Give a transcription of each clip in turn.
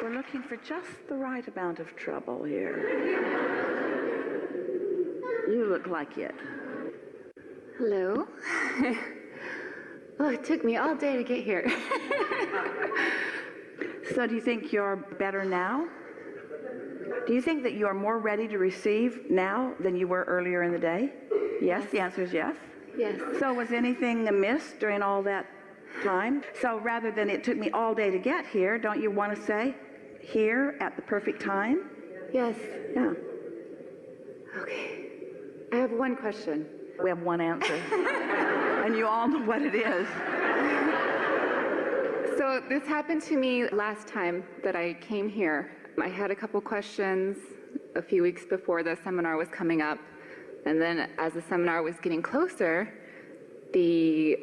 We're looking for just the right amount of trouble here. You look like it. Hello. Oh, it took me all day to get here. So do you think you're better now? Do you think that you are more ready to receive now than you were earlier in the day? Yes, the answer is yes. Yes. So was anything amiss during all that time? So rather than it took me all day to get here, don't you want to say here at the perfect time? Yes. Yeah. Okay. I have one question. We have one answer. And you all know what it is. So this happened to me last time that I came here. I had a couple questions a few weeks before the seminar was coming up. And then as the seminar was getting closer, the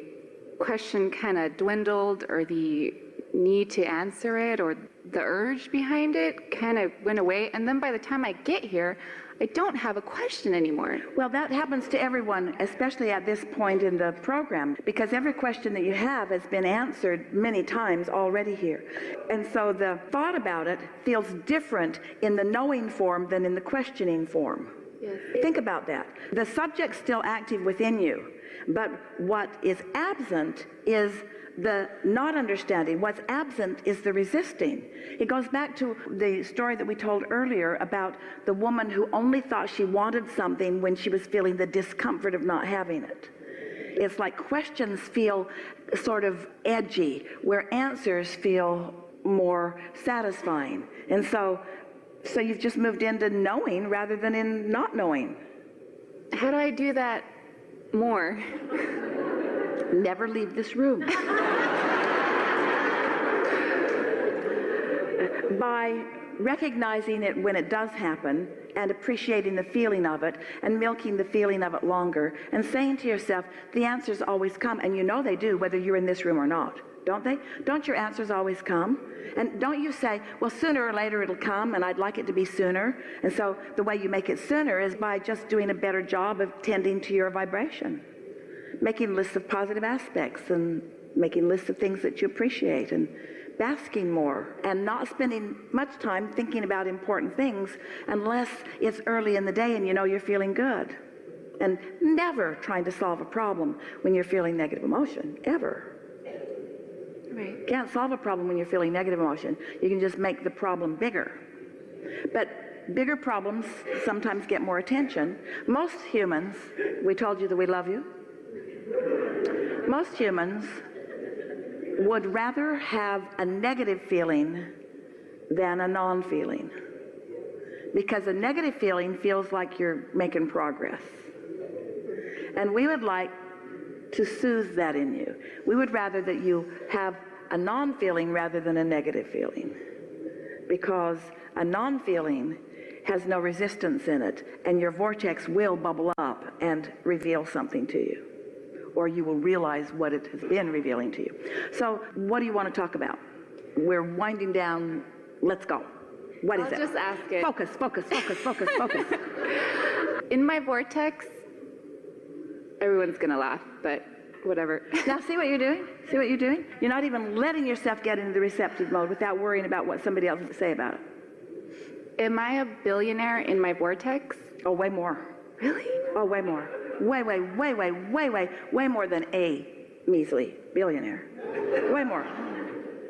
question kind of dwindled, or the need to answer it or the urge behind it kind of went away. And then by the time I get here, I don't have a question anymore. Well, that happens to everyone, especially at this point in the program, because every question that you have has been answered many times already here. And so the thought about it feels different in the knowing form than in the questioning form. Yes. Think about that. The subject's still active within you, but what is absent is the not understanding. What's absent is the resisting. It goes back to the story that we told earlier about the woman who only thought she wanted something when she was feeling the discomfort of not having it. It's like questions feel sort of edgy, where answers feel more satisfying. And so you've just moved into knowing rather than in not knowing. How do I do that more? Never leave this room. By recognizing it when it does happen and appreciating the feeling of it and milking the feeling of it longer and saying to yourself, the answers always come, and you know they do whether you're in this room or not, don't they? Don't your answers always come? And don't you say, well, sooner or later it'll come and I'd like it to be sooner? And so the way you make it sooner is by just doing a better job of tending to your vibration. Making lists of positive aspects and making lists of things that you appreciate and basking more and not spending much time thinking about important things unless it's early in the day and you know you're feeling good. And never trying to solve a problem when you're feeling negative emotion, ever. Right. Can't solve a problem when you're feeling negative emotion. You can just make the problem bigger. But bigger problems sometimes get more attention. Most humans, we told you that we love you. Most humans would rather have a negative feeling than a non-feeling, because a negative feeling feels like you're making progress. And we would like to soothe that in you. We would rather that you have a non-feeling rather than a negative feeling, because a non-feeling has no resistance in it, and your vortex will bubble up and reveal something to you, or you will realize what it has been revealing to you. So what do you want to talk about? We're winding down. Let's go. What is it? I'll just ask it. Focus, focus, focus, focus, focus. In my vortex, everyone's going to laugh, but whatever. Now see what you're doing? See what you're doing? You're not even letting yourself get into the receptive mode without worrying about what somebody else will say about it. Am I a billionaire in my vortex? Oh, way more. Really? Oh, way more. Way more than a measly billionaire. Way more.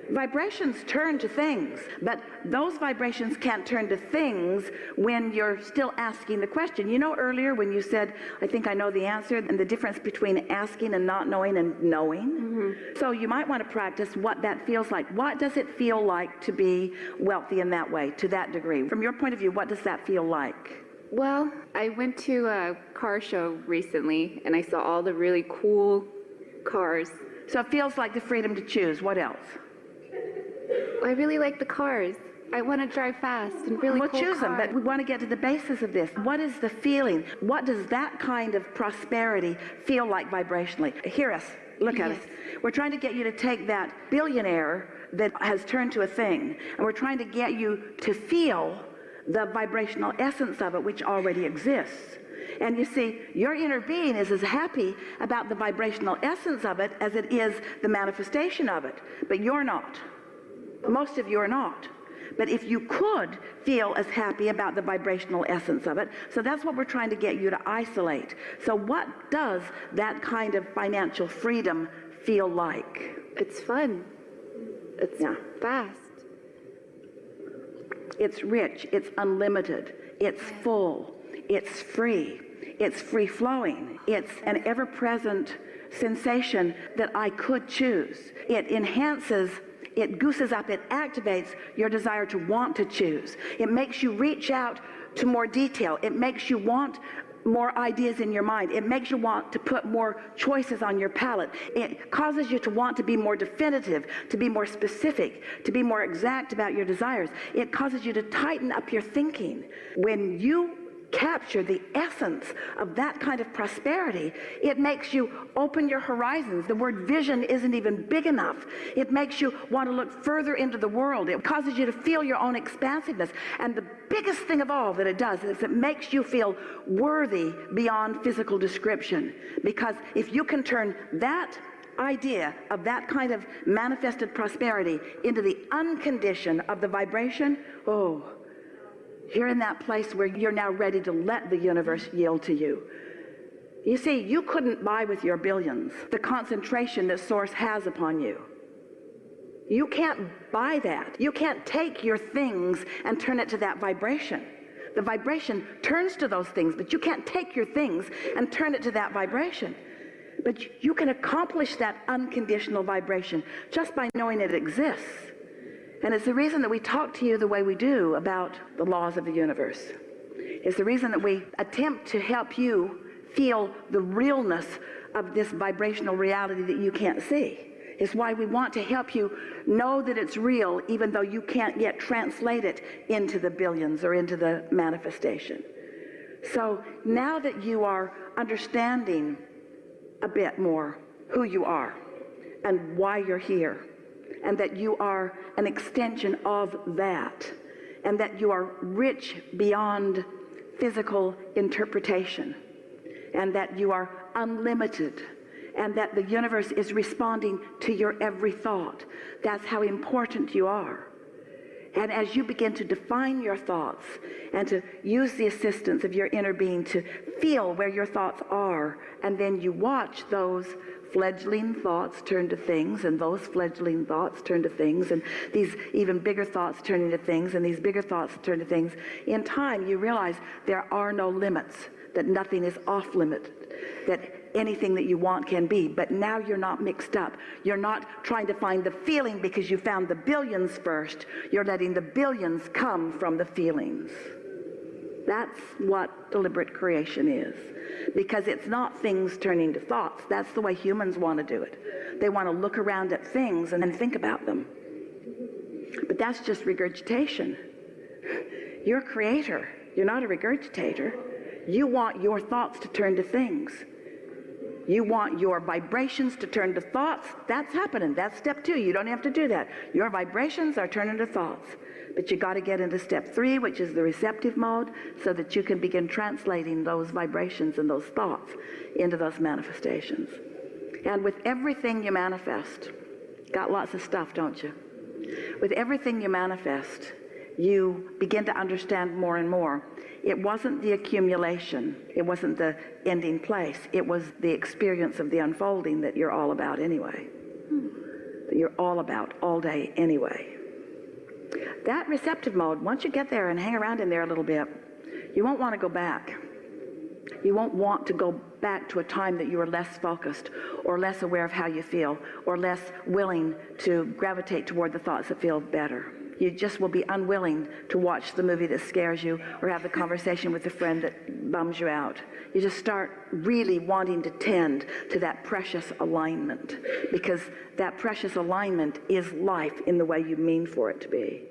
Vibrations turn to things, but those vibrations can't turn to things when you're still asking the question. You know, earlier when you said, I think I know the answer, and the difference between asking and not knowing and knowing. Mm-hmm. So you might want to practice what that feels like. What does it feel like to be wealthy in that way, to that degree? From your point of view, what does that feel like? Well, I went to a car show recently, and I saw all the really cool cars. So it feels like the freedom to choose. What else? I really like the cars. I want to drive fast and really cool cars. Well, choose them, but we want to get to the basis of this. What is the feeling? What does that kind of prosperity feel like vibrationally? Hear us. Look at us. We're trying to get you to take that billionaire that has turned to a thing, and we're trying to get you to feel the vibrational essence of it, which already exists. And you see, your inner being is as happy about the vibrational essence of it as it is the manifestation of it. But you're not. Most of you are not. But if you could feel as happy about the vibrational essence of it, so that's what we're trying to get you to isolate. So what does that kind of financial freedom feel like? It's fun. It's fast. It's rich, it's unlimited, it's full, it's free, it's free-flowing, it's an ever-present sensation that I could choose. It enhances, it gooses up, it activates your desire to want to choose. It makes you reach out to more detail. It makes you want more ideas in your mind. It makes you want to put more choices on your palette. It causes you to want to be more definitive, to be more specific, to be more exact about your desires. It causes you to tighten up your thinking. When you capture the essence of that kind of prosperity, it makes you open your horizons. The word vision isn't even big enough. It makes you want to look further into the world. It causes you to feel your own expansiveness. And the biggest thing of all that it does is it makes you feel worthy beyond physical description. Because if you can turn that idea of that kind of manifested prosperity into the uncondition of the vibration, you're in that place where you're now ready to let the universe yield to you. You see, you couldn't buy with your billions the concentration that Source has upon you. You can't buy that. You can't take your things and turn it to that vibration. The vibration turns to those things, but you can't take your things and turn it to that vibration. But you can accomplish that unconditional vibration just by knowing it exists. And it's the reason that we talk to you the way we do about the laws of the universe. It's the reason that we attempt to help you feel the realness of this vibrational reality that you can't see. It's why we want to help you know that it's real, even though you can't yet translate it into the billions or into the manifestation. So now that you are understanding a bit more who you are and why you're here, and that you are an extension of that, and that you are rich beyond physical interpretation, and that you are unlimited, and that the universe is responding to your every thought. That's how important you are. And as you begin to define your thoughts and to use the assistance of your inner being to feel where your thoughts are, and then you watch those fledgling thoughts turn to things, and those fledgling thoughts turn to things, and these even bigger thoughts turn into things, and these bigger thoughts turn to things. In time, you realize there are no limits, that nothing is off limit, that anything that you want can be. But now you're not mixed up. You're not trying to find the feeling because you found the billions first. You're letting the billions come from the feelings. That's what deliberate creation is. Because it's not things turning to thoughts. That's the way humans want to do it. They want to look around at things and then think about them. But that's just regurgitation. You're a creator. You're not a regurgitator. You want your thoughts to turn to things. You want your vibrations to turn to thoughts. That's happening. That's step 2. You don't have to do that. Your vibrations are turning to thoughts. But you got to get into step 3, which is the receptive mode, so that you can begin translating those vibrations and those thoughts into those manifestations. And with everything you manifest, got lots of stuff, don't you? With everything you manifest, you begin to understand more and more. It wasn't the accumulation. It wasn't the ending place. It was the experience of the unfolding that you're all about anyway. That you're all about all day anyway. That receptive mode, once you get there and hang around in there a little bit, you won't want to go back. You won't want to go back to a time that you were less focused or less aware of how you feel or less willing to gravitate toward the thoughts that feel better. You just will be unwilling to watch the movie that scares you or have the conversation with a friend that bums you out. You just start really wanting to tend to that precious alignment, because that precious alignment is life in the way you mean for it to be.